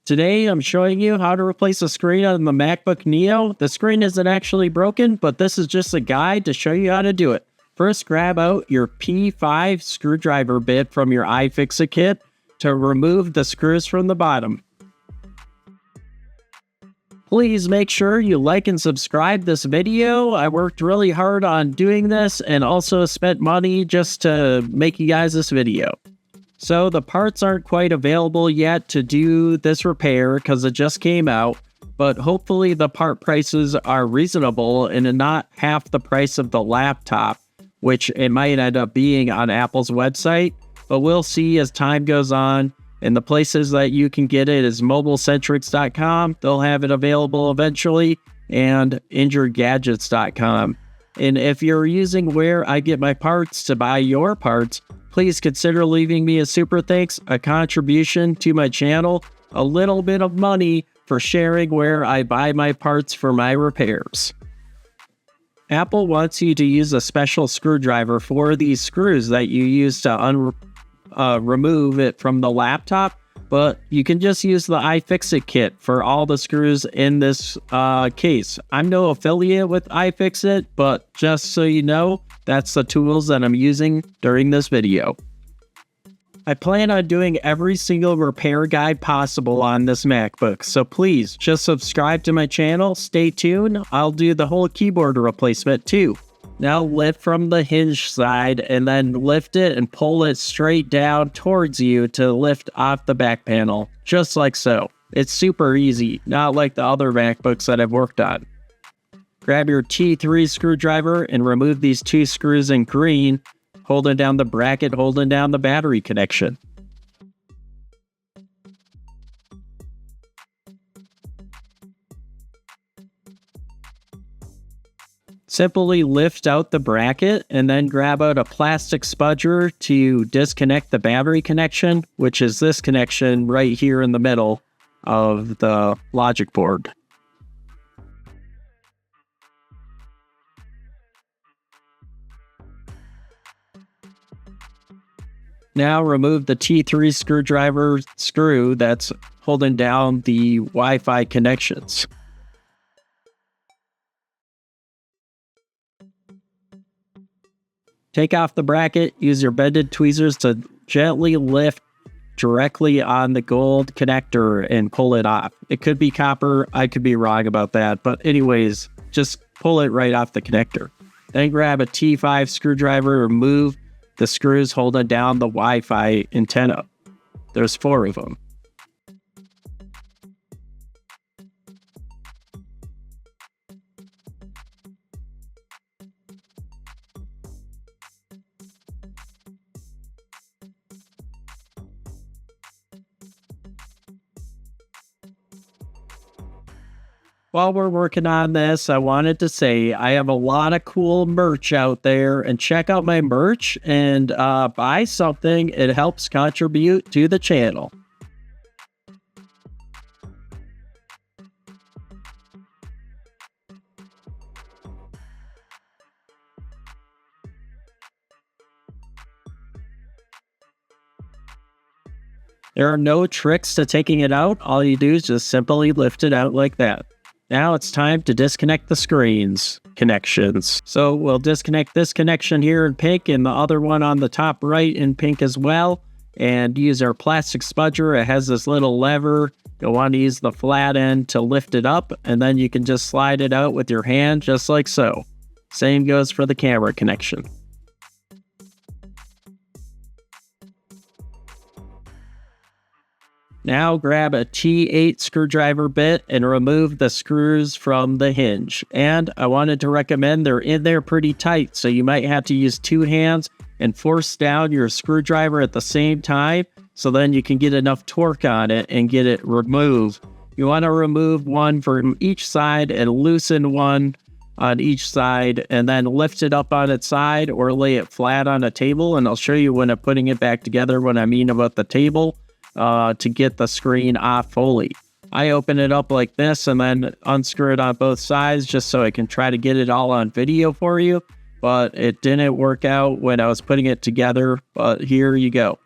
Today, I'm showing you how to replace a screen on the MacBook Neo. The screen isn't actually broken, but this is just a guide to show you how to do it. First, grab out your P5 screwdriver bit from your iFixit kit to remove the screws from the bottom. Please make sure you like and subscribe this video. I worked really hard on doing this and also spent money just to make you guys this video. So the parts aren't quite available yet to do this repair because it just came out, but hopefully the part prices are reasonable and not half the price of the laptop, which it might end up being on Apple's website, but we'll see as time goes on. And the places that you can get it is mobilecentrics.com. They'll have it available eventually, and injuredgadgets.com. And if you're using where I get my parts to buy your parts, please consider leaving me a super thanks, a contribution to my channel, a little bit of money for sharing where I buy my parts for my repairs. Apple wants you to use a special screwdriver for these screws that you use to remove it from the laptop, but you can just use the iFixit kit for all the screws in this case. I'm no affiliate with iFixit, but just so you know, that's the tools that I'm using during this video. I plan on doing every single repair guide possible on this MacBook, so please just subscribe to my channel, stay tuned, I'll do the whole keyboard replacement too. Now lift from the hinge side and then lift it and pull it straight down towards you to lift off the back panel, just like so. It's super easy, not like the other MacBooks that I've worked on. Grab your T3 screwdriver and remove these two screws in green, holding down the bracket, holding down the battery connection. Simply lift out the bracket and then grab out a plastic spudger to disconnect the battery connection, which is this connection right here in the middle of the logic board. Now remove the T3 screwdriver screw that's holding down the Wi-Fi connections. Take off the bracket, use your bended tweezers to gently lift directly on the gold connector and pull it off. It could be copper, I could be wrong about that, but anyways, just pull it right off the connector. Then grab a T5 screwdriver, remove the screws holding down the Wi-Fi antenna. There's 4 of them. While we're working on this, I wanted to say I have a lot of cool merch out there, and check out my merch and buy something. It helps contribute to the channel. There are no tricks to taking it out. All you do is just simply lift it out like that. Now it's time to disconnect the screens connections. So we'll disconnect this connection here in pink and the other one on the top right in pink as well. And use our plastic spudger. It has this little lever. You'll want to use the flat end to lift it up, and then you can just slide it out with your hand just like so. Same goes for the camera connection. Now grab a T8 screwdriver bit and remove the screws from the hinge. And I wanted to recommend they're in there pretty tight, so you might have to use 2 hands and force down your screwdriver at the same time, so then you can get enough torque on it and get it removed. You want to remove one from each side and loosen one on each side, and then lift it up on its side or lay it flat on a table. And I'll show you when I'm putting it back together what I mean about the table. To get the screen off fully. I open it up like this and then unscrew it on both sides just so I can try to get it all on video for you, but it didn't work out when I was putting it together, but here you go.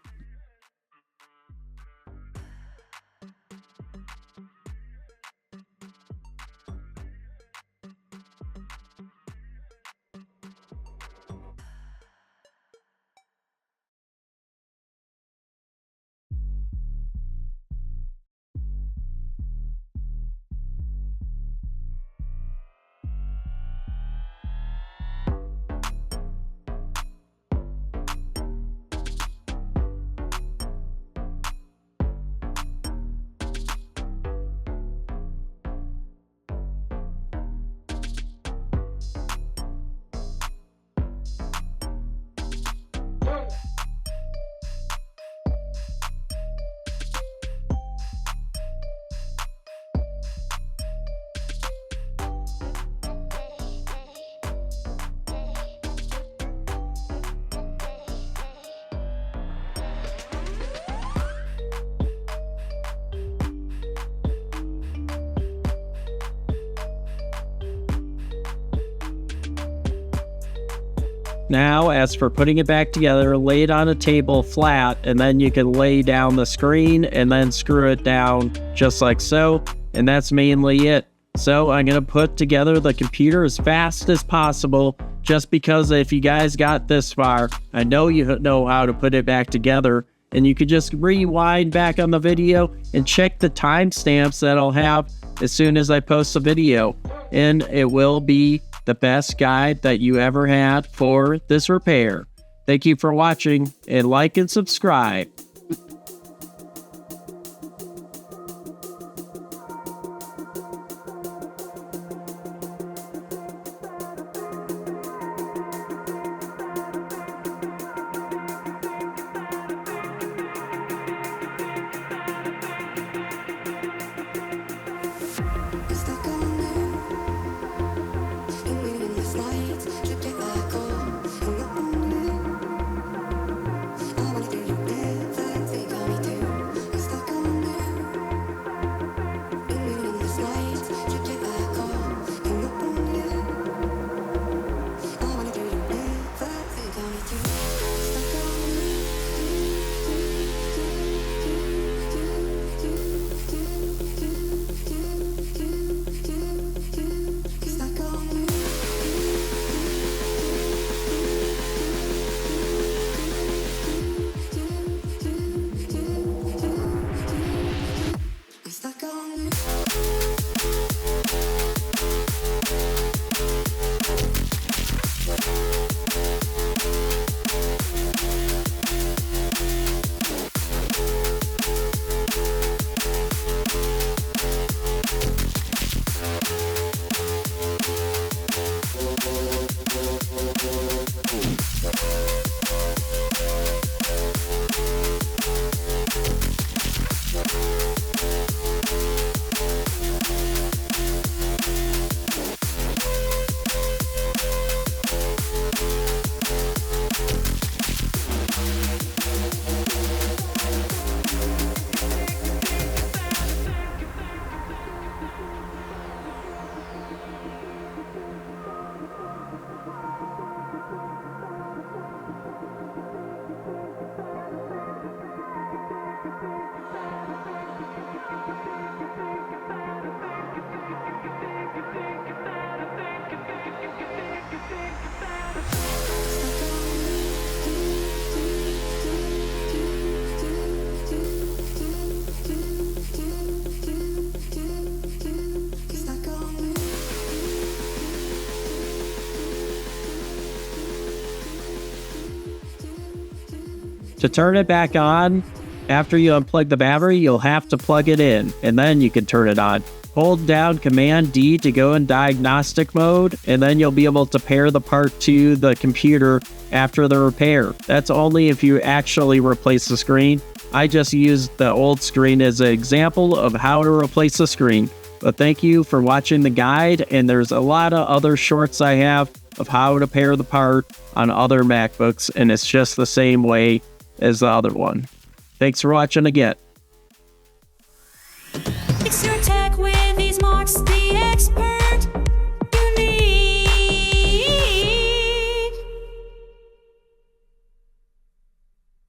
Now, as for putting it back together, lay it on a table flat, and then you can lay down the screen and then screw it down just like so, and that's mainly it. So I'm going to put together the computer as fast as possible, just because if you guys got this far, I know you know how to put it back together, and you could just rewind back on the video and check the timestamps that I'll have as soon as I post the video, and it will be the best guide that you ever had for this repair. Thank you for watching, and like and subscribe. To turn it back on, after you unplug the battery, you'll have to plug it in, and then you can turn it on. Hold down Command D to go in diagnostic mode, and then you'll be able to pair the part to the computer after the repair. That's only if you actually replace the screen. I just used the old screen as an example of how to replace the screen. But thank you for watching the guide, and there's a lot of other shorts I have of how to pair the part on other MacBooks, and it's just the same way as the other one. Thanks for watching again.